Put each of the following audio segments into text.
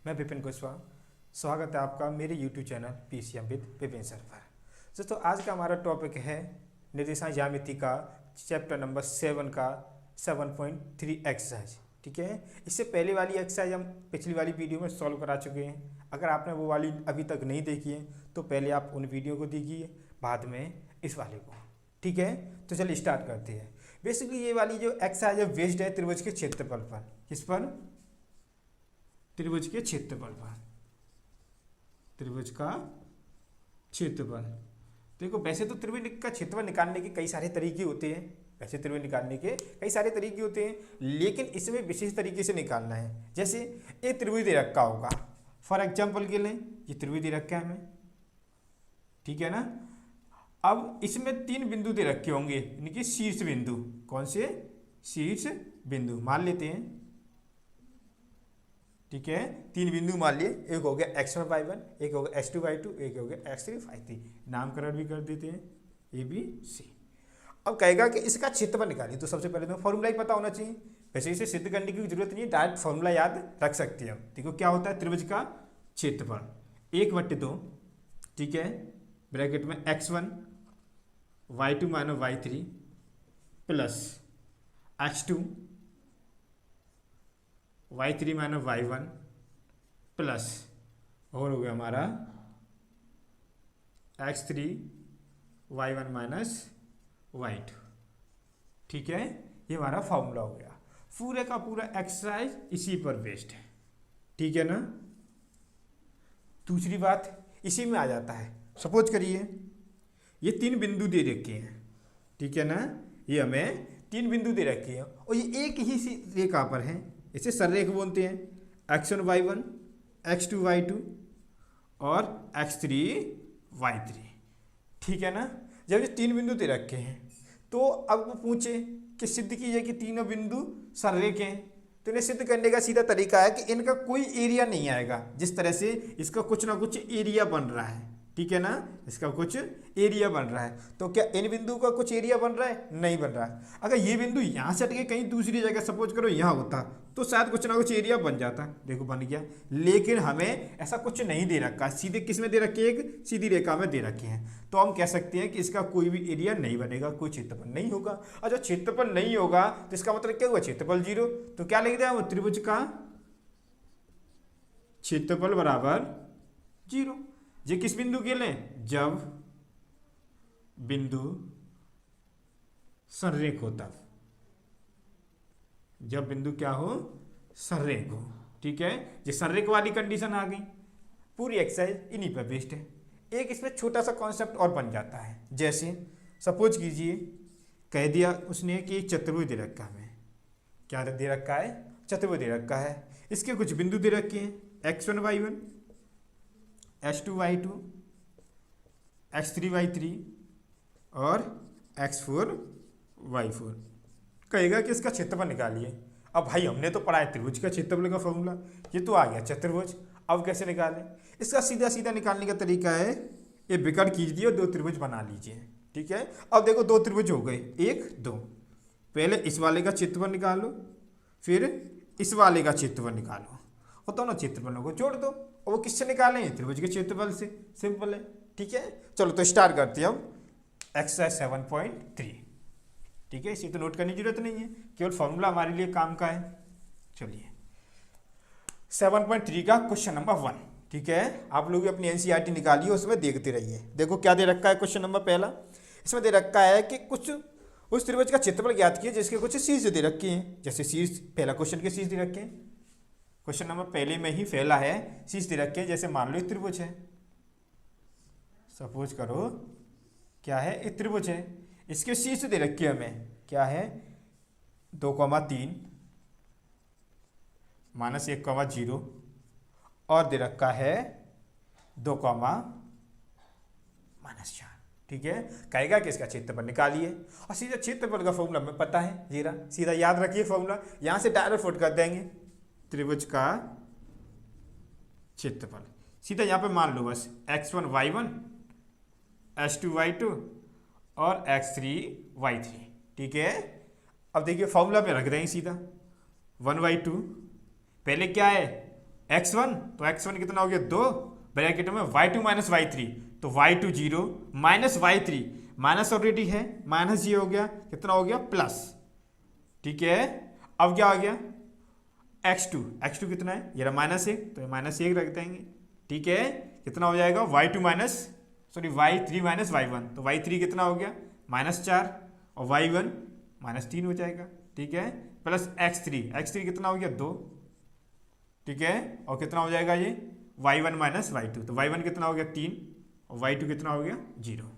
मैं विपिन कुशवाहा। स्वागत है आपका मेरे YouTube channel PCM with Vipin sir पर। दोस्तों आज का हमारा टॉपिक है निर्देशांक ज्यामिति का चैप्टर नंबर 7 का 7.3 एक्सरसाइज। ठीक है, इससे पहले वाली एक्सरसाइज हम पिछली वाली वीडियो में सॉल्व करा चुके हैं। अगर आपने वो वाली अभी तक नहीं देखी है तो पहले आप उन वीडियो को देखिए, बाद में इस वाले को। ठीक है, तो चलिए स्टार्ट करते हैं। बेसिकली ये वाली जो एक्सरसाइज है बेस्ड है त्रिभुज के क्षेत्रफल पर। किस पर? त्रिभुज के क्षेत्रफल पर। त्रिभुज का क्षेत्रफल। देखो वैसे तो त्रिभुज का क्षेत्रफल निकालने के कई सारे तरीके होते हैं, वैसे त्रिभुज निकालने के कई सारे तरीके होते हैं, लेकिन इसमें विशेष तरीके से निकालना है। जैसे एक त्रिभुज दे रखा होगा, फॉर एग्जाम्पल के लिए ये त्रिभुज दे रखा है हमें, ठीक है ना। अब इसमें 3 बिंदु दे रखे होंगे, यानी कि शीर्ष बिंदु। कौन से? शीर्ष बिंदु मान लेते हैं। ठीक है, 3 बिंदु मान लिए, एक हो गया x1 y1, एक हो गया x2 y2, एक हो गया x3 y3। नामकरण भी कर देते हैं A B C। अब कहेगा कि इसका क्षेत्रफल निकालिए, तो सबसे पहले तो फॉर्मूला ही पता होना चाहिए। वैसे इसे सिद्ध करने की जरूरत नहीं है, डायरेक्ट फॉर्मूला याद रख सकते हैं हम। देखो क्या होता है त्रिभुज का क्षेत्रफल 1/2, ठीक है, ब्रैकेट में x1 y2 minus y3 plus x2 y3 minus y1 plus और हो गया हमारा x3 y1 माइनस y2। ठीक है, ये हमारा फॉर्मूला हो गया। पूरे का पूरा एक्सरसाइज इसी पर बेस्ड है, ठीक है ना। दूसरी बात इसी में आ जाता है। सपोज करिए ये 3 बिंदु दे रखे हैं, ठीक है ना, ये हमें 3 बिंदु दे रखे हैं और ये एक ही सी रेखा पर हैं, इसे सररेख बोलते हैं। x1 y1, x2 y2 और x3 y3, ठीक है ना। जब ये 3 बिंदु दे रखे हैं तो अब वो पूछे कि सिद्ध कीजिए कि तीनों बिंदु सररेख हैं, तो इन्हें सिद्ध करने का सीधा तरीका है कि इनका कोई एरिया नहीं आएगा। जिस तरह से इसका कुछ ना कुछ एरिया बन रहा है, ठीक है ना, इसका कुछ एरिया बन रहा है। तो क्या इन बिंदु का कुछ एरिया बन रहा है? नहीं बन रहा है। अगर ये बिंदु यहाँ से हटके कहीं दूसरी जगह सपोज करो यहाँ होता तो शायद कुछ ना कुछ एरिया बन जाता। देखो बन गया, लेकिन हमें ऐसा कुछ नहीं दे रखा, सीधे किस में दे रखे? एक सीधी रेखा में दे रखे हैं। तो हम कह सकते हैं कि इसका कोई भी एरिया नहीं बनेगा, कोई क्षेत्रफल नहीं होगा। और जब क्षेत्रफल नहीं होगा तो इसका मतलब क्या हुआ? क्षेत्रफल 0। तो क्या लिख दिया? त्रिभुज का क्षेत्रफल बराबर 0। ये किस बिंदु के लिए? जब बिंदु सररेख हो तब। जब बिंदु क्या हो? सररेख हो, ठीक है। ये सररेख वाली कंडीशन आ गई। पूरी एक्सरसाइज इन्हीं पर बेस्ड है। एक इसमें छोटा सा कॉन्सेप्ट और बन जाता है। जैसे सपोज कीजिए कह दिया उसने कि चतुर्भुज दे रखा है, हमें क्या दे रखा है? चतुर्भुज दे रखा है। इसके कुछ बिंदु दे रखे हैं x1 y1, x2 y2, x3 y3 और x4 y4। कहेगा कि इसका क्षेत्रफल निकालिए। अब भाई हमने तो पढ़ा है त्रिभुज का क्षेत्रफल का फॉर्मूला, ये तो आ गया चतुर्भुज। अब कैसे निकालें? इसका सीधा सीधा निकालने का तरीका है, ये विकर्ण कीजिए और 2 त्रिभुज बना लीजिए, ठीक है। अब देखो 2 त्रिभुज हो गए, 1 2। पहले इस वाले का क्षेत्रफल निकालो, फिर इस वाले का क्षेत्रफल निकालो और दोनों क्षेत्रफलों को जोड़ दो। और वो किससे निकालें? त्रिभुज के क्षेत्रफल से। सिंपल है, ठीक है। चलो तो स्टार्ट करते हैं हम एक्सरसाइज 7.3। ठीक है, इसी तो नोट करने की जरूरत नहीं है, केवल फॉर्मूला हमारे लिए काम का है। चलिए 7.3 का क्वेश्चन नंबर 1, ठीक है। आप लोग अपनी NCERT निकालिए, उसमें देखते रहिए। देखो क्या दे रखा है क्वेश्चन नंबर पहला। इसमें दे रखा है कि कुछ उस त्रिभुज का क्षेत्रफल ज्ञात किए जिसके कुछ शीर्ष दे रखे हैं। जैसे शीर्ष पहला क्वेश्चन के शीर्ष दे रखे हैं, क्वेश्चन नंबर पहले में ही फैला है, शीर्ष दे रखे हैं। जैसे मान लो एक त्रिभुज है, सपोज करो क्या है? एक त्रिभुज है, इसके शीर्ष दे रखे हैं हमें, क्या है? 2,3 माइनस 1,0 और दे रखा है 2, -4, ठीक है। कहेगा कि इसका क्षेत्रफल निकालिए और सीधा क्षेत्रफल का फॉर्मूला हमें पता है, जीरा सीधा याद रखिए फॉर्मूला। यहां से डायरेक्ट फुट कर देंगे त्रिभुज का क्षेत्रफल। सीधा यहाँ पे मान लो बस x1 y1, x2 y2 और x3 y3, ठीक है। अब देखिए फॉर्मूला पे रख देंगे सीधा 1/2। पहले क्या है? x1, तो x1 कितना हो गया 2, ब्रैकेट में y2 माइनस y3, तो y2 0 minus y3, minus already है, माइनस ये हो गया, कितना हो गया प्लस। ठीक है, अब क्या आ गया x2 कितना है, ये रहा -1, तो माइनस 1 रख देंगे। ठीक है, कितना हो जाएगा y3 माइनस y1, तो y3 कितना हो गया -4 और y1 -3 हो जाएगा। ठीक है, प्लस x3 कितना हो गया 2। ठीक है, और कितना हो जाएगा ये y1 माइनस y2, तो y1 कितना हो गया 3 और y2 कितना हो गया 0।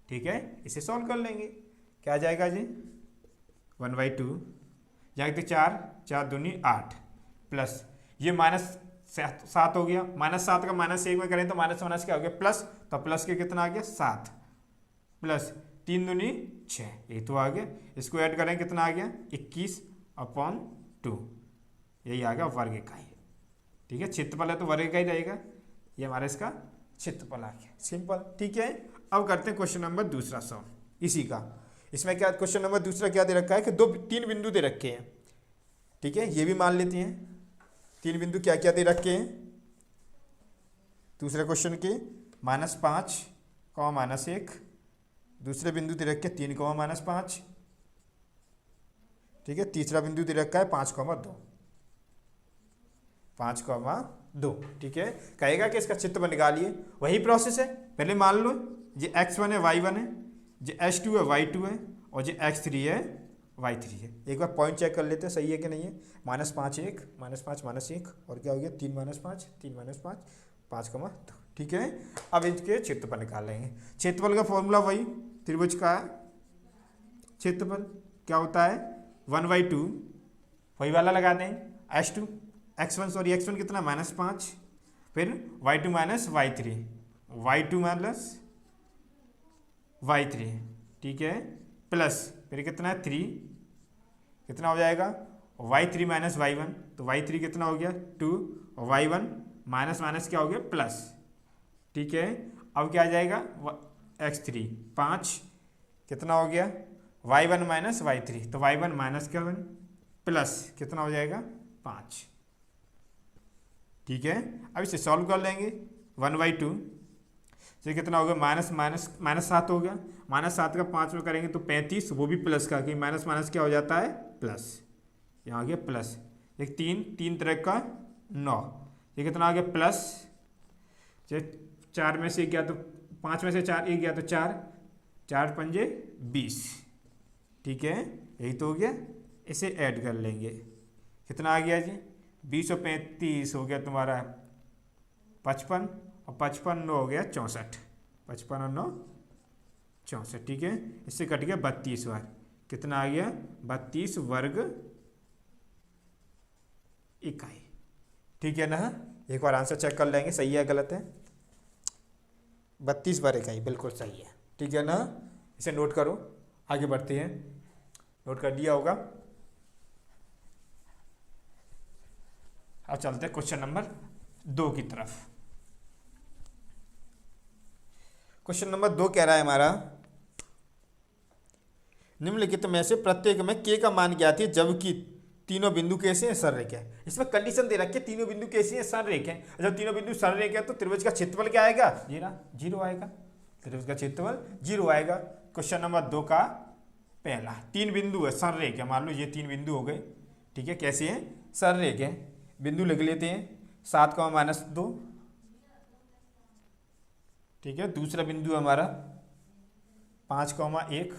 ठीक है, इसे सॉल्व कर लेंगे, क्या आ जाएगा जी 1/2, यहाँ देखते 4 दूनी 8, प्लस ये -7 हो गया, -7 का -1 में करें तो माइनस क्या हो गया प्लस, तो प्लस के कितना आ गया 7, प्लस 3 दूनी 6, ये तो आ गया। इसको ऐड करें कितना आ गया 21/2, यही आ गया वर्ग इकाई। ठीक है, क्षेत्रफल है तो वर्ग इकाई रहेगा, ये हमारा इसका क्षेत्रफल आ गया, सिंपल। ठीक है, अब करते हैं क्वेश्चन नंबर दूसरा सॉल्व इसी का। इसमें क्या क्वेश्चन नंबर दूसरा क्या दे रखा है कि 3 बिंदु दे रखे हैं। ठीक है, ये भी मान लेते हैं 3 बिंदु क्या क्या दे रखे हैं दूसरे क्वेश्चन के, -5, -1, दूसरे बिंदु दे रखे 3, -5। ठीक है, तीसरा बिंदु दे रखा है 5,2, 5,2। ठीक है, कहेगा कि इसका क्षेत्रफल निकालिए, वही प्रोसेस है, पहले मान लो ये x1 है y1 है, ये h2 है y2 है, और ये x3 है y3 है। एक बार पॉइंट चेक कर लेते हैं सही है कि नहीं है। -5 1, -5 -1, और क्या हो गया 3 -5, 3 -5, 5,2। ठीक है, अब इसके क्षेत्रफल निकाल लेंगे। क्षेत्रफल का फॉर्मूला वही, त्रिभुज का क्षेत्रफल क्या होता है 1/2, वही वाला लगा दें, x1 कितना -5, फिर y2 माइनस y3, ठीक है, प्लस फिर कितना है 3, कितना हो जाएगा y3 माइनस y1, तो y3 कितना हो गया 2, और y1 माइनस क्या हो गया प्लस। ठीक है, अब क्या आ जाएगा x3 5, कितना हो गया y1 माइनस y3, तो y1 माइनस क्या बन प्लस कितना हो जाएगा 5। ठीक है, अब इसे सॉल्व कर लेंगे 1/2, ये कितना हो गया -7 हो गया, -7 का 5 में करेंगे तो 35, वो भी प्लस का, कि माइनस क्या हो जाता है प्लस, यहाँ आ गया प्लस। एक 3 तरह का 9, ये कितना आ गया प्लस, 4 में से गया तो 5 में से 4 एक गया तो 4 पंजे 20। ठीक है, यही तो हो गया, इसे ऐड कर लेंगे, कितना आ गया जी 20 और 35 हो गया तुम्हारा 55, और 55 9 हो गया 64, 55 और 9 64। ठीक है, इससे कट गया 32 बार, कितना आ गया 32 वर्ग इकाई। ठीक है ना, एक बार आंसर चेक कर लेंगे सही है गलत है। 32 वर्ग इकाई बिल्कुल सही है। ठीक है ना, इसे नोट करो, आगे बढ़ते हैं, नोट कर लिया होगा। अब चलते हैं क्वेश्चन नंबर 2 की तरफ। क्वेश्चन नंबर 2 कह रहा है हमारा, निम्नलिखित में से प्रत्येक में k का मान ज्ञात है जबकि तीनों बिंदु कैसे हैं सररेख है। इसमें कंडीशन दे रखी है तीनों बिंदु कैसे हैं सररेख है। जब तीनों बिंदु सररेख है तो त्रिभुज का क्षेत्रफल क्या आएगा 0 आएगा, त्रिभुज का क्षेत्रफल 0 आएगा। क्वेश्चन नंबर 2 का पहला, 3 बिंदु है सररेख है, मान लो ये 3 बिंदु हो गए। ठीक है, कैसे हैं सररेख है, बिंदु लिख लेते हैं 7, -2। ठीक है, दूसरा बिंदु हमारा 5, 1,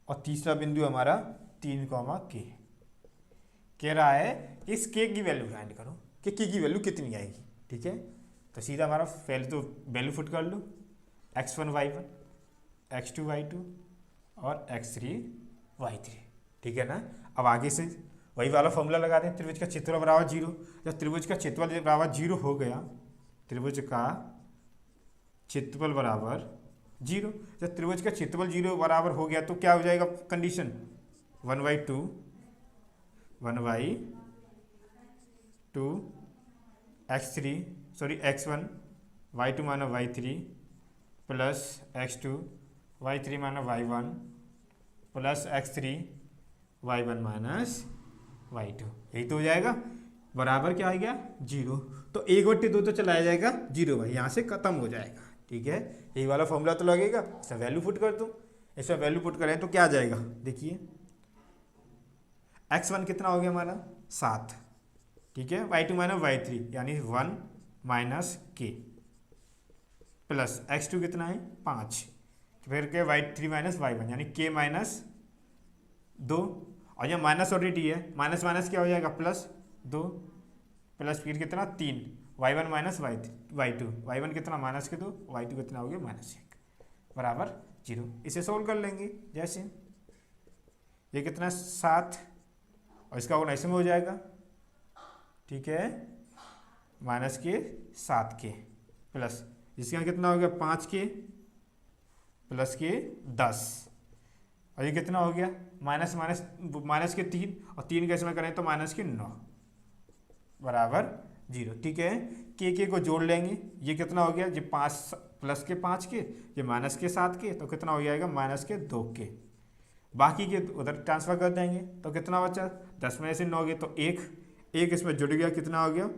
और तीसरा बिंदु हमारा 3, k। कह रहा है कि इस k की वैल्यू फाइंड करो कि k की वैल्यू कितनी आएगी। ठीक है, तो सीधा हमारा पहले तो वैल्यू फुट कर लो, x1 y1, x2 y2 और x3 y3। ठीक है ना, अब आगे से वही वाला फॉर्मूला लगा दें, त्रिभुज का क्षेत्रफल बराबर 0। जब त्रिभुज का क्षेत्रफल बराबर 0 हो गया, त्रिभुज का क्षेत्रफल बराबर 0, जब त्रिभुज का क्षेत्रफल 0 बराबर हो गया तो क्या हो जाएगा condition 1/2 x1 y2 minus y3 plus x2 y3 minus y1 plus x3 y1 minus y2, यही तो हो जाएगा। बराबर क्या आ गया 0। तो 1/2 तो चला जाएगा 0 भाई, यहाँ से खत्म हो जाएगा। ठीक है, यही वाला फॉर्मूला तो लगेगा। इसमें वैल्यू पुट कर दूँ, इसमें वैल्यू पुट करें तो क्या आ जाएगा, देखिए x1 कितना हो गया हमारा 7, ठीक है, y2 माइनस y3 यानी 1 माइनस k प्लस x2 कितना है 5, फिर के y3 माइनस y1 यानी k माइनस 2, और यहाँ माइनस ऑलरेडी है, माइनस माइनस क्या हो जाएगा प्लस 2 प्लस फिर कितना 3 y1 माइनस y2, y1 कितना माइनस के 2, y2 कितना हो गया -1 बराबर 0। इसे सोल्व कर लेंगे। जैसे ये कितना 7 और इसका गुणा इसमें हो जाएगा, ठीक है, -7k प्लस इसका कितना हो गया 5k प्लस के 10, और ये कितना हो गया माइनस माइनस माइनस के 3 और 3 का इसमें करें तो -9 बराबर 0। ठीक है, के को जोड़ लेंगे, ये कितना हो गया जी 5 प्लस के 5k, ये माइनस के 7k, तो कितना हो जाएगा -2k। बाकी के उधर ट्रांसफर कर देंगे तो कितना बचा 10 में से 9 गए तो 1 इसमें जुड़ गया, कितना हो गया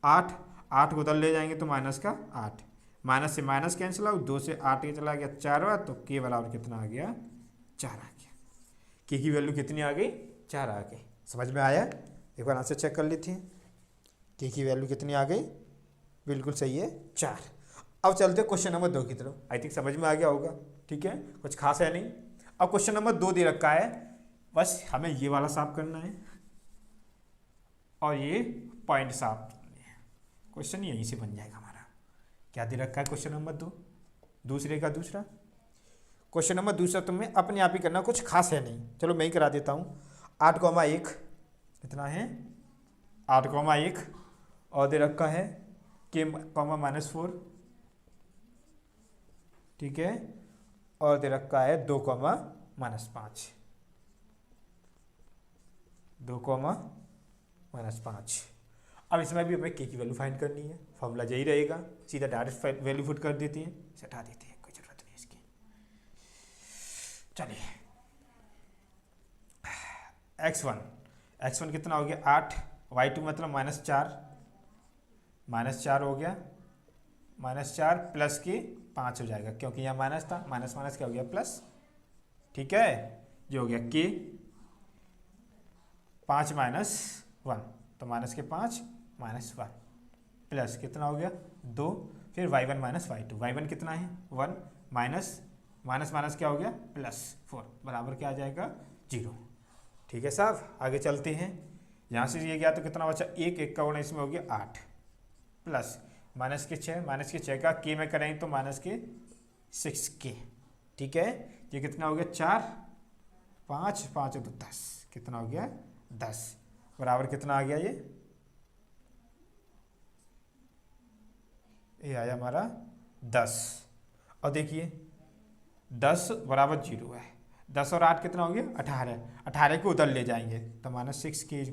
8 को उधर ले जाएंगे तो -8, माइनस से माइनस कैंसिल आउट, 2 से 8 ये चला गया 4 बार, तो के बराबर कितना आ गया 4 आ गया। के की वैल्यू कितनी आ गई 4 आ गई। समझ में आया? एक बार आंसर चेक कर लेते हैं। के की वैल्यू कितनी आ गई, बिल्कुल सही है 4। अब चलते क्वेश्चन नंबर 2 की तरफ। आई थिंक समझ में आ गया होगा, ठीक है, कुछ खास है नहीं। अब क्वेश्चन नंबर 2 दे रखा है, बस हमें ये वाला साफ करना है और ये पॉइंट साफ करने हैं, क्वेश्चन यहीं से बन जाएगा हमारा। क्या दे रखा है क्वेश्चन नंबर 2, दूसरे का दूसरा क्वेश्चन नंबर दूसरा तुम्हें अपने आप ही करना, कुछ खास है नहीं, चलो मैं ही करा देता हूँ। 8,1 कितना है 8,1 और दे रखा है के -4, ठीक है, और दे रखा है 2,-5, 2,-5। अब इसमें भी हमें के की वैल्यू फाइंड करनी है, फॉर्मूला यही रहेगा, सीधा डायरेक्ट वैल्यू पुट कर देते हैं, इसे हटा देते हैं, कोई जरूरत नहीं इसकी। चलिए x1 कितना हो गया 8, y2 मतलब -4 हो गया, -4 प्लस के 5 हो जाएगा, क्योंकि यहाँ माइनस था, माइनस माइनस क्या हो गया प्लस, ठीक है, ये हो गया के 5 -1, तो माइनस के 5 -1 प्लस कितना हो गया 2, फिर y1 माइनस y2, y1 कितना है 1 माइनस माइनस क्या हो गया +4 बराबर क्या आ जाएगा 0। ठीक है साहब, आगे चलते हैं। यहाँ से ये गया तो कितना बचा 1 का गुणा इसमें हो गया 8 प्लस -6 का के में करें तो -6k, ठीक है, ये कितना हो गया 4 5 5 तो 10, कितना हो गया 10 बराबर कितना आ गया ये आया हमारा 10। और देखिए 10 बराबर 0 है, 10 और 8 कितना हो गया 18 को उधर ले जाएंगे तो -6k =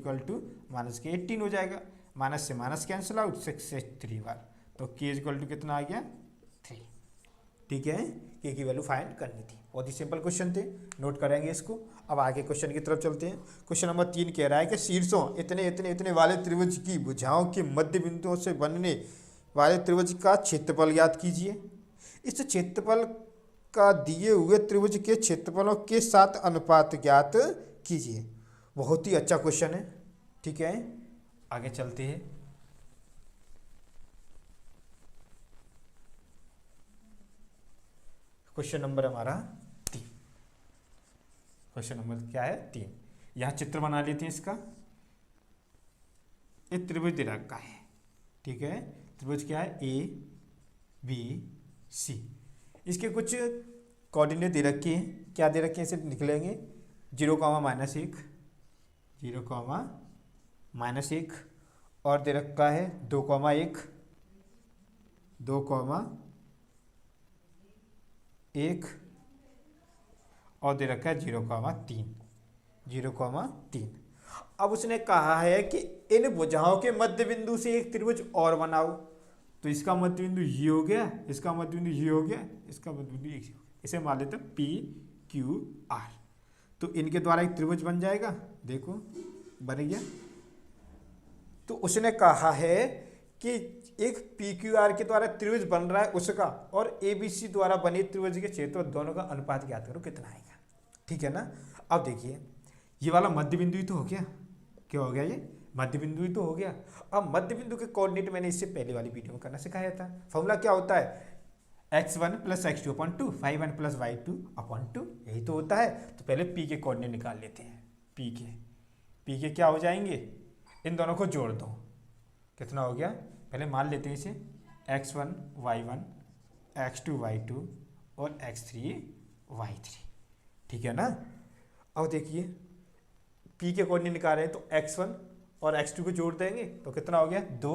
-18 हो जाएगा, माइनस से माइनस कैंसिल आउट, 6 से 3 बार, तो k = कितना आ गया 3। ठीक है, के की वैल्यू फाइंड करनी थी, बहुत ही सिंपल क्वेश्चन थे, नोट करेंगे इसको। अब आगे क्वेश्चन की तरफ चलते हैं। क्वेश्चन नंबर 3 कह रहा है कि शीर्षों इतने वाले त्रिभुज की भुजाओं के मध्य बिंदुओं से बनने वाले त्रिभुज का क्षेत्रफल ज्ञात कीजिए। इस क्षेत्रफल का दिए हुए त्रिभुज के क्षेत्रफलों के साथ अनुपात ज्ञात कीजिए। बहुत ही अच्छा क्वेश्चन है, ठीक है, आगे चलते हैं। क्वेश्चन नंबर हमारा 3, क्वेश्चन नंबर क्या है 3। यहाँ चित्र बना लेते हैं इसका। एक त्रिभुज दे रखा है, ठीक है, त्रिभुज क्या है ABC, इसके कुछ कोऑर्डिनेट दे रखे हैं, क्या दे रखे हैं इसे निकलेंगे 0, -1, 0, -1 और दे रखा है 2,1, 2,1 और दे रखा है 0,3, 0,3। अब उसने कहा है कि इन भुजाओं के मध्य बिंदु से एक त्रिभुज और बनाओ, तो इसका मध्य बिंदु ये हो गया, इसका मध्य बिंदु ये हो गया, इसका मध्य बिंदु ये हो गया, इसे मान लेते हैं PQR, तो इनके द्वारा एक त्रिभुज बन जाएगा। देखो बन गया। तो उसने कहा है कि एक पी क्यू आर के द्वारा त्रिभुज बन रहा है उसका और ए बी सी द्वारा बने त्रिभुज के क्षेत्रफल दोनों का अनुपात ज्ञात करो कितना आएगा। ठीक है ना। अब देखिए ये वाला मध्य बिंदु ही तो हो गया, क्या हो गया ये मध्य बिंदु ही तो हो गया। अब मध्य बिंदु के कोऑर्डिनेट मैंने इससे पहले वाली वीडियो में करना सिखाया था। फॉर्मूला क्या होता है x1 + x2 / 2 y1 + y2 / 2, यही तो होता है। तो पहले p के कोऑर्डिनेट निकाल लेते हैं। p के क्या हो जाएंगे, इन दोनों को जोड़ दो, कितना हो गया, पहले मान लेते हैं इसे x1 y1 x2 y2 और x3 y3। ठीक है ना। अब देखिए p के कोऑर्डिनेट निकाल रहे हैं तो x1 और x2 को जोड़ देंगे तो कितना हो गया 2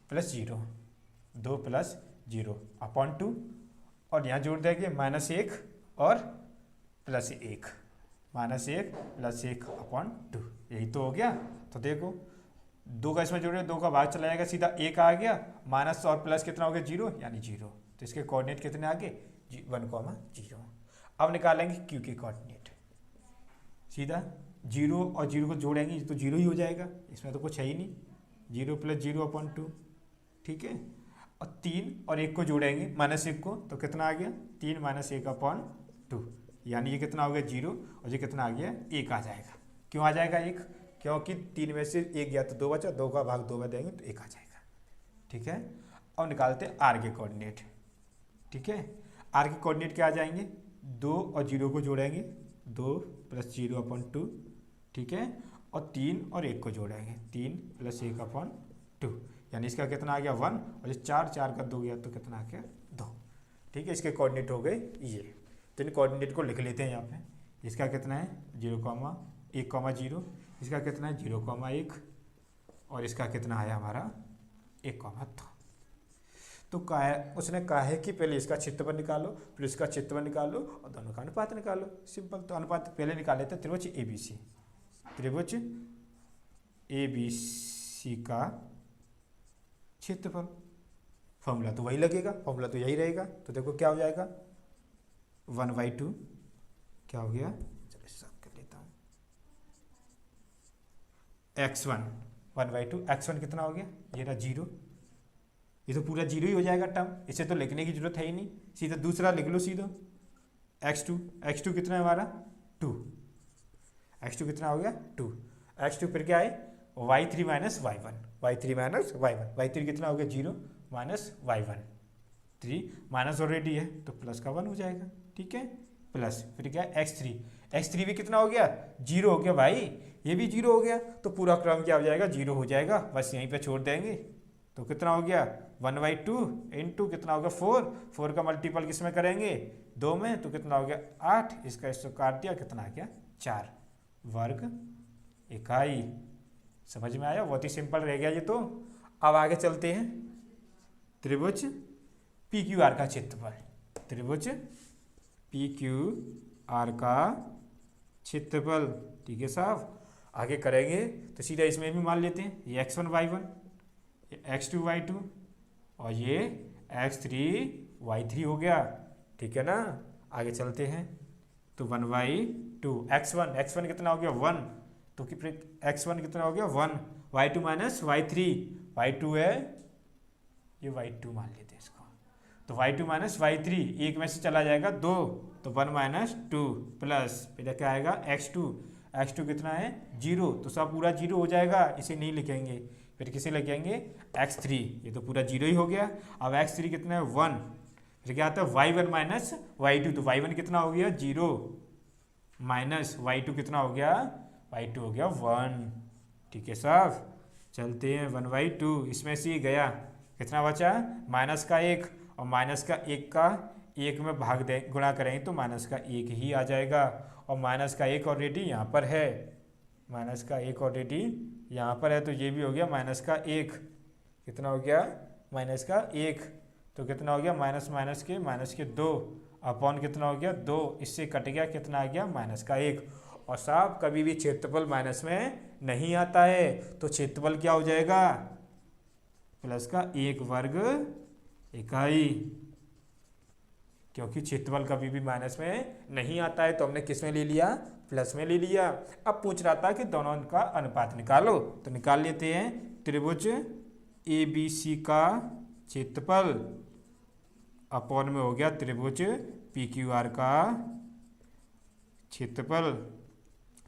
+ 0 / 2 और यहाँ जोड़ देंगे -1 और +1 /1 / 2, यही तो हो गया। तो देखो 2 का इसमें जोड़े 2 का भाग चला जाएगा, सीधा 1 आ गया, माइनस और प्लस कितना हो गया 0 यानी 0। तो इसके कोऑर्डिनेट कितने आ गए 1, 0। अब निकालेंगे क्यू के कोऑर्डिनेट, सीधा 0 और 0 को जोड़ेंगे तो 0 ही हो जाएगा, इसमें तो कुछ है ही नहीं, 0 + 0 / 2। ठीक है। और 3 और 1 को जोड़ेंगे -1 को तो कितना आ गया 3 - 1 / 2, यानी ये कितना हो गया 0 और ये कितना आ गया 1 आ जाएगा। क्यों आ जाएगा 1, क्योंकि 3 में से 1 गया तो 2 बचा, 2 का भाग 2 में देंगे तो 1 आ जाएगा। ठीक है। अब निकालते हैं आर के कोऑर्डिनेट। ठीक है। आर के कोऑर्डिनेट क्या आ जाएंगे 2 और 0 को जोड़ेंगे 2 + 0 / 2। ठीक है। और 3 और 1 को जोड़ेंगे 3 + 1 / 2, यानी इसका कितना आ गया 1 और ये 4 का 2 गया तो कितना आ गया 2। ठीक है। इसके कोऑर्डिनेट हो गए ये। तो इन कोऑर्डिनेट को लिख लेते हैं यहाँ पे। इसका कितना है 0, 1, 0, इसका कितना है 0, 1 और इसका कितना आया हमारा 1, 2। तो उसने कहा है कि पहले इसका क्षेत्रफल निकालो फिर इसका क्षेत्रफल निकालो और दोनों का अनुपात निकालो। सिंपल। तो अनुपात पहले निकाल लेते हैं। त्रिभुज ABC का क्षेत्रफल, फॉर्मूला तो वही लगेगा, फॉर्मूला तो यही रहेगा। तो देखो क्या हो जाएगा 1/2, क्या हो गया, चलो साफ कर लेता हूँ, x1 1/2, x1 कितना हो गया ये रहा 0, ये तो पूरा 0 ही हो जाएगा टर्म, इसे तो लिखने की जरूरत है ही नहीं, सीधा दूसरा लिख लो सीधा x2 कितना है हमारा 2, x2 कितना हो गया 2, x2 फिर क्या है y3 - y1, y3 कितना हो गया 0 - y1, 3 माइनस ऑलरेडी है तो प्लस का 1 हो जाएगा। ठीक है। प्लस फिर क्या है x3 भी कितना हो गया 0 हो गया भाई, ये भी 0 हो गया। तो पूरा क्रम क्या हो जाएगा 0 हो जाएगा, बस यहीं पे छोड़ देंगे। तो कितना हो गया 1/2 इंटू कितना हो गया 4 का मल्टीपल किस में करेंगे 2 में तो कितना हो गया 8, इसका काट दिया कितना आ गया 4 वर्ग इकाई। समझ में आया, बहुत ही सिंपल रह गया ये तो। अब आगे चलते हैं त्रिभुज PQR का क्षेत्रफल, त्रिभुज PQR का क्षेत्रफल। ठीक है साहब। आगे करेंगे तो सीधा इसमें भी मान लेते हैं, ये x1 y1, ये x2 y2 और ये x3 y3 हो गया। ठीक है ना। आगे चलते हैं तो 1/2 x1 कितना हो गया 1, तो कि फिर x1 कितना हो गया 1, y2 - y3, y2 है ये y2 मान लेते हैं इसको, तो y2 - y3 एक में से चला जाएगा 2 तो 1 - 2 प्लस फिर क्या आएगा x2 कितना है 0, तो सब पूरा 0 हो जाएगा, इसे नहीं लिखेंगे, फिर किसे लिखेंगे x3, ये तो पूरा 0 ही हो गया। अब x3 कितना है 1, फिर क्या आता है y1 - y2, तो y1 कितना हो गया 0 माइनस y2 कितना हो गया y2 हो गया 1। ठीक है साहब। चलते हैं 1/2, इसमें से ही गया, कितना बचा माइनस का 1 और माइनस का 1 में भाग दे गुणा करेंगे तो माइनस का 1 ही आ जाएगा, और माइनस का 1 ऑलरेडी यहाँ पर है, माइनस का 1 ऑलरेडी यहाँ पर है, तो ये भी हो गया माइनस का 1, कितना हो गया माइनस का 1, तो कितना हो गया माइनस के 2 अपॉन कितना हो गया 2, इससे कट गया कितना आ गया माइनस का 1। और साहब कभी भी क्षेत्रफल माइनस में नहीं आता है, तो क्षेत्रफल क्या हो जाएगा प्लस का 1 वर्ग इकाई। क्योंकि क्षेत्रफल कभी भी माइनस में नहीं आता है, तो हमने किस में ले लिया, प्लस में ले लिया। अब पूछ रहा था कि दोनों का अनुपात निकालो, तो निकाल लेते हैं। त्रिभुज ए बी सी का क्षेत्रफल अपॉन में हो गया त्रिभुज पी क्यू आर का क्षेत्रफल।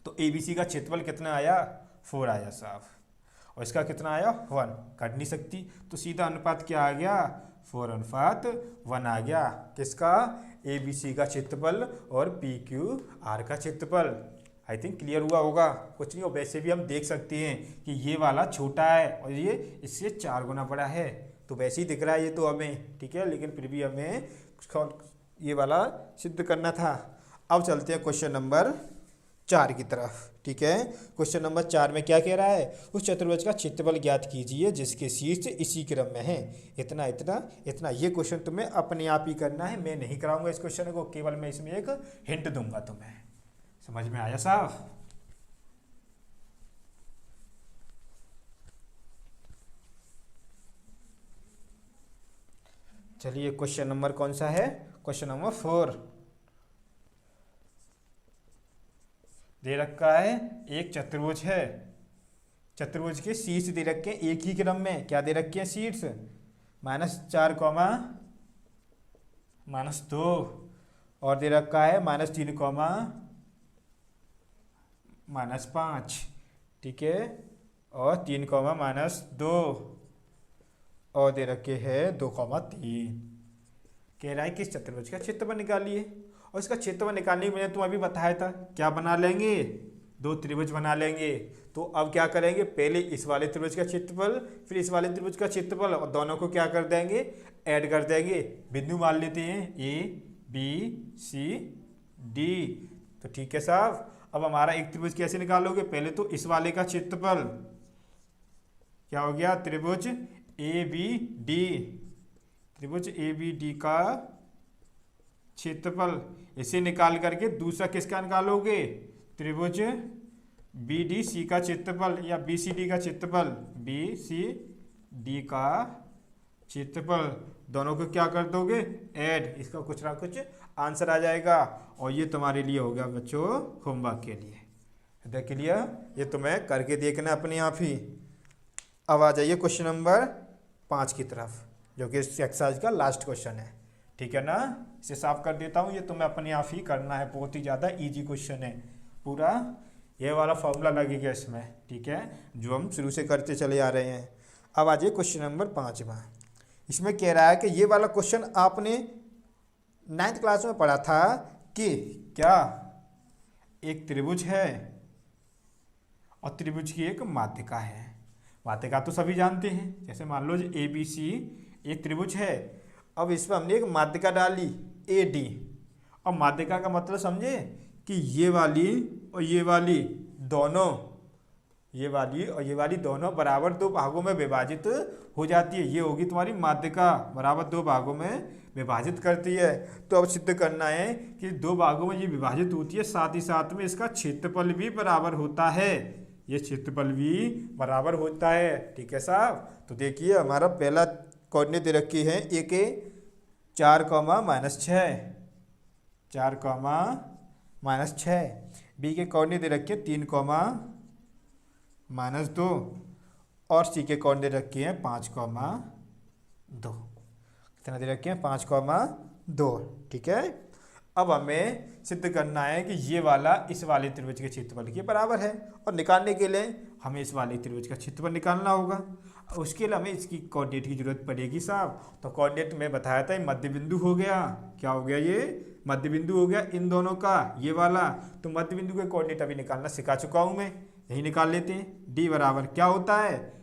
तो ए बी सी का क्षेत्रफल कितना आया, 4 आया साहब, और इसका कितना आया, 1। कट नहीं सकती, तो सीधा अनुपात क्या आ गया, 4:1 आ गया। किसका, ए बी सी का क्षेत्रफल और पी क्यू आर का क्षेत्रफल। आई थिंक क्लियर हुआ होगा। कुछ नहीं, और वैसे भी हम देख सकते हैं कि ये वाला छोटा है और ये इससे 4 गुना बड़ा है, तो वैसे ही दिख रहा है ये तो हमें, ठीक है, लेकिन फिर भी हमें ये वाला सिद्ध करना था। अब चलते हैं क्वेश्चन नंबर 4 की तरफ, ठीक है। क्वेश्चन नंबर 4 में क्या कह रहा है, उस चतुर्भुज का क्षेत्रफल ज्ञात कीजिए जिसके शीर्ष इसी क्रम में है, इतना इतना इतना। ये क्वेश्चन तुम्हें अपने आप ही करना है, मैं नहीं कराऊंगा इस क्वेश्चन को, केवल मैं इसमें एक हिंट दूंगा तुम्हें। समझ में आया साहब। चलिए क्वेश्चन नंबर कौन सा है, क्वेश्चन नंबर 4 दे रखा है। एक चतुर्भुज है, चतुर्भुज के शीर्ष दे रखे हैं एक ही क्रम में, क्या दे रखे हैं शीर्ष, -4, -2, और दे रखा है -3, -5, ठीक है, और 3, -2, और दे रखे हैं 2, 3। कह रहा है कि इस चतुर्भुज का क्षेत्रफल निकालिए, और इसका क्षेत्रफल निकालने के मैंने तुम्हें अभी बताया था, क्या बना लेंगे, 2 त्रिभुज बना लेंगे। तो अब क्या करेंगे, पहले इस वाले त्रिभुज का क्षेत्रफल, फिर इस वाले त्रिभुज का क्षेत्रफल, और दोनों को क्या कर देंगे, ऐड कर देंगे। बिंदु मान लेते हैं ए बी सी डी। तो ठीक है साहब। अब हमारा एक त्रिभुज कैसे निकालोगे, पहले तो इस वाले का क्षेत्रफल, क्या हो गया, त्रिभुज ए बी डी, त्रिभुज ए बी डी का क्षेत्रफल, इसे निकाल करके दूसरा किसका निकालोगे, त्रिभुज बी डी सी का क्षेत्रफल या बी सी डी का क्षेत्रफल, बी सी डी का क्षेत्रफल। दोनों को क्या कर दोगे, ऐड, इसका कुछ ना कुछ आंसर आ जाएगा। और ये तुम्हारे लिए हो गया बच्चों होमवर्क के लिए, देख लिया, ये तुम्हें करके देखना अपने आप ही। अब आ जाइए क्वेश्चन नंबर 5 की तरफ, जो कि इस एक्सरसाइज का लास्ट क्वेश्चन है, ठीक है ना। इसे साफ कर देता हूँ, ये तुम्हें अपने आप ही करना है, बहुत ही ज़्यादा इजी क्वेश्चन है। पूरा ये वाला फॉर्मूला लगेगा इसमें, ठीक है, जो हम शुरू से करते चले आ रहे हैं। अब आ जाइए क्वेश्चन नंबर 5 में। इसमें कह रहा है कि ये वाला क्वेश्चन आपने 9th क्लास में पढ़ा था कि क्या, एक त्रिभुज है और त्रिभुज की एक माध्यिका है। माध्यिका तो सभी जानते हैं, जैसे मान लो ए बी सी एक त्रिभुज है। अब इसमें हमने एक माध्यिका डाली ए डी, और माध्यिका का मतलब समझे कि ये वाली और ये वाली दोनों, ये वाली और ये वाली दोनों बराबर 2 भागों में विभाजित हो जाती है। ये होगी तुम्हारी माध्यिका, बराबर 2 भागों में विभाजित करती है। तो अब सिद्ध करना है कि 2 भागों में ये विभाजित होती है, साथ ही साथ में इसका क्षेत्रफल भी बराबर होता है, ये क्षेत्रफल भी बराबर होता है, ठीक है साहब। तो देखिए हमारा पहला कोऑर्डिनेट दे रखी है ए के 4, -6, 4, -6, बी के कोऑर्डिनेट दे रखे हैं 3, -2, और सी के कोऑर्डिनेट दे रखे हैं 5, 2। कितना दे रखे हैं, 5, 2, ठीक है। अब हमें सिद्ध करना है कि ये वाला इस वाले त्रिभुज के क्षेत्रफल के बराबर है, और निकालने के लिए हमें इस वाले त्रिभुज का क्षेत्रफल निकालना होगा। उसके लिए हमें इसकी कोऑर्डिनेट की जरूरत पड़ेगी साहब। तो कोऑर्डिनेट में बताया था मध्य बिंदु हो गया, क्या हो गया, ये मध्य बिंदु हो गया इन दोनों का, ये वाला। तो मध्य बिंदु के कोऑर्डिनेट अभी निकालना सिखा चुका हूँ मैं, यही निकाल लेते हैं। डी बराबर क्या होता है,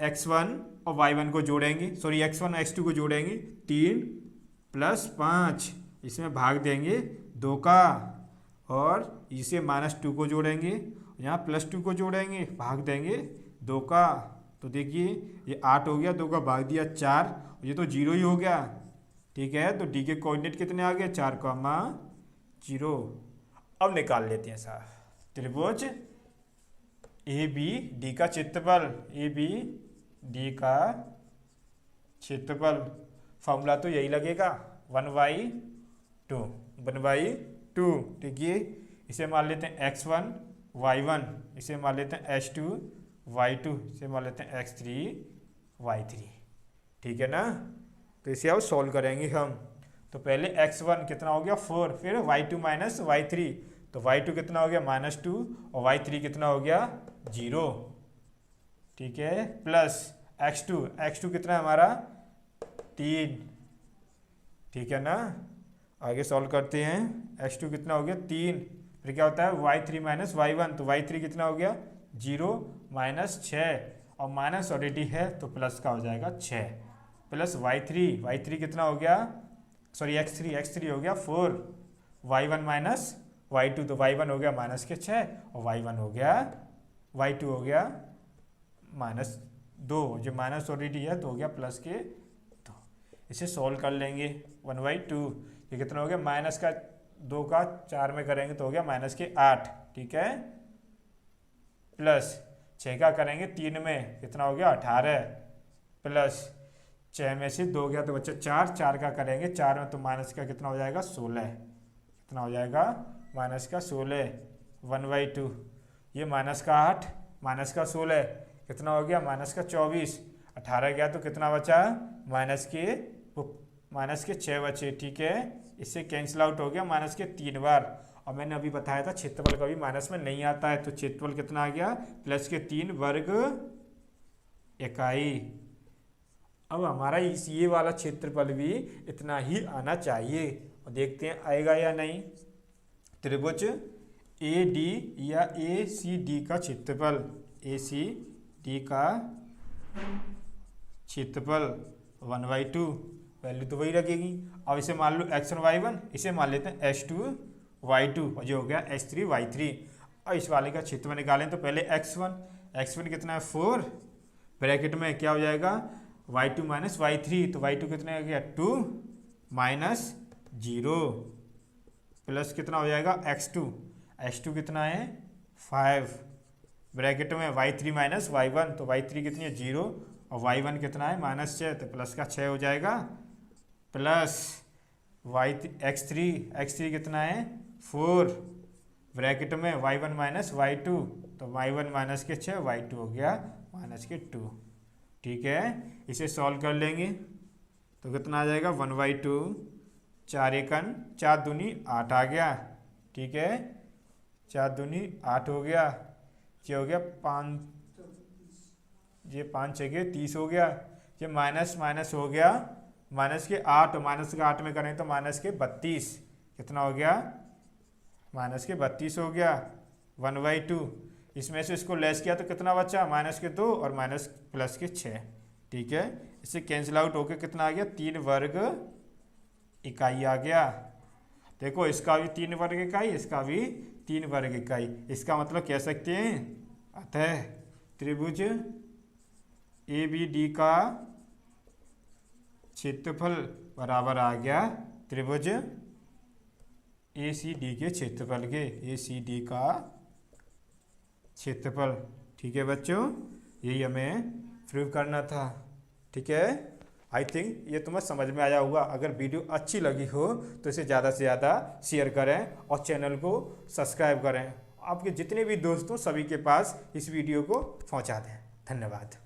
x1 और y1 को जोड़ेंगे, सॉरी x1 और x2 को जोड़ेंगे, 3 + 5, इसमें भाग देंगे 2 का, और इसे -2 को जोड़ेंगे, यहाँ +2 को जोड़ेंगे, भाग देंगे 2 का। तो देखिए ये 8 हो गया, 2 का भाग दिया 4, ये तो 0 ही हो गया, ठीक है। तो डी के कोऑर्डिनेट कितने आ गए, 4, 0। अब निकाल लेते हैं साहब त्रिभुज ए बी डी का क्षेत्रफल, ए बी डी का क्षेत्रफल। फॉर्मूला तो यही लगेगा, 1/√2 2, 1/2, ठीक है। इसे मान लेते हैं x1 y1, इसे मान लेते हैं h2 y2, इसे मान लेते हैं x3 y3, ठीक है ना। तो इसे अब सॉल्व करेंगे हम। तो पहले x1 कितना हो गया 4, फिर y2 माइनस y3, तो y2 कितना हो गया -2 और y3 कितना हो गया 0, ठीक है, प्लस x2 कितना है हमारा 3, ठीक है ना। आगे सॉल्व करते हैं। x2 कितना हो गया 3, फिर क्या होता है y3 माइनस y1, तो y3 कितना हो गया 0 माइनस 6, और माइनस ऑलरेडी है तो प्लस का हो जाएगा 6, प्लस y3 कितना हो गया, सॉरी x3 हो गया 4, y1 माइनस y2, तो y1 हो गया माइनस के 6 और y2 हो गया -2, जो माइनस ऑलरेडी है तो हो गया प्लस के 2। इसे सॉल्व कर लेंगे 1/2, ये कितना हो गया माइनस का 2 का 4 में करेंगे तो हो गया माइनस के 8, ठीक है, प्लस 6 का करेंगे 3 में कितना हो गया 18, प्लस 6 में से 2 गया तो बच्चा 4 का करेंगे 4 में तो माइनस का कितना हो जाएगा 16, कितना हो जाएगा माइनस का 16, 1/2, ये माइनस का 8 माइनस का 16 कितना हो गया माइनस का 24, 18 गया तो कितना बचा माइनस के 6 बचे, ठीक है। इससे कैंसिल आउट हो गया माइनस के 3 बार, और मैंने अभी बताया था क्षेत्रफल कभी माइनस में नहीं आता है, तो क्षेत्रफल कितना आ गया प्लस के 3 वर्ग इकाई। अब हमारा ये वाला क्षेत्रफल भी इतना ही आना चाहिए, और देखते हैं आएगा या नहीं। त्रिभुज AD या ACD का क्षेत्रफल, ACD का क्षेत्रफल 1/2, वैल्यू तो वही रखेगी। अब इसे मान लो x1 y1, इसे मान लेते हैं h2 y2, और जो हो गया h3 y3। और इस वाले का क्षेत्रफल निकालें तो पहले x1 कितना है 4, ब्रैकेट में क्या हो जाएगा y2 माइनस y3, तो y2 कितना हो गया 2 माइनस 0, प्लस कितना हो जाएगा x2 कितना है 5, ब्रैकेट में y3 माइनस y1, तो y3 कितनी है 0 और y1 कितना है -6, तो प्लस का 6 हो जाएगा, प्लस x3 कितना है 4, ब्रैकेट में y1 माइनस y2, तो y1 माइनस के 6, y2 हो गया माइनस के 2, ठीक है। इसे सॉल्व कर लेंगे तो कितना आ जाएगा 1/2, 4 एकन 4 दूनी 8 आ गया, ठीक है, 4 दूनी 8 हो गया, ये हो गया 5, ये 5 6 30 हो गया, ये माइनस हो गया माइनस के 8, माइनस के 8 में करें तो माइनस के 32, कितना हो गया माइनस के 32 हो गया 1/2। इसमें से इसको लेस किया तो कितना बचा माइनस के 2 और माइनस प्लस के 6, ठीक है। इससे कैंसिल आउट होकर कितना आ गया 3 वर्ग इकाई आ गया। देखो इसका भी 3 वर्ग इकाई, इसका भी 3 वर्ग इकाई, इसका मतलब कह सकते हैं अतः त्रिभुज ABD का क्षेत्रफल बराबर आ गया त्रिभुज ACD के क्षेत्रफल के, ACD का क्षेत्रफल, ठीक है बच्चों, यही हमें प्रूव करना था, ठीक है। आई थिंक ये तुम्हें समझ में आया होगा। अगर वीडियो अच्छी लगी हो तो इसे ज़्यादा से ज़्यादा शेयर करें और चैनल को सब्सक्राइब करें, आपके जितने भी दोस्त हो सभी के पास इस वीडियो को पहुंचा दें। धन्यवाद।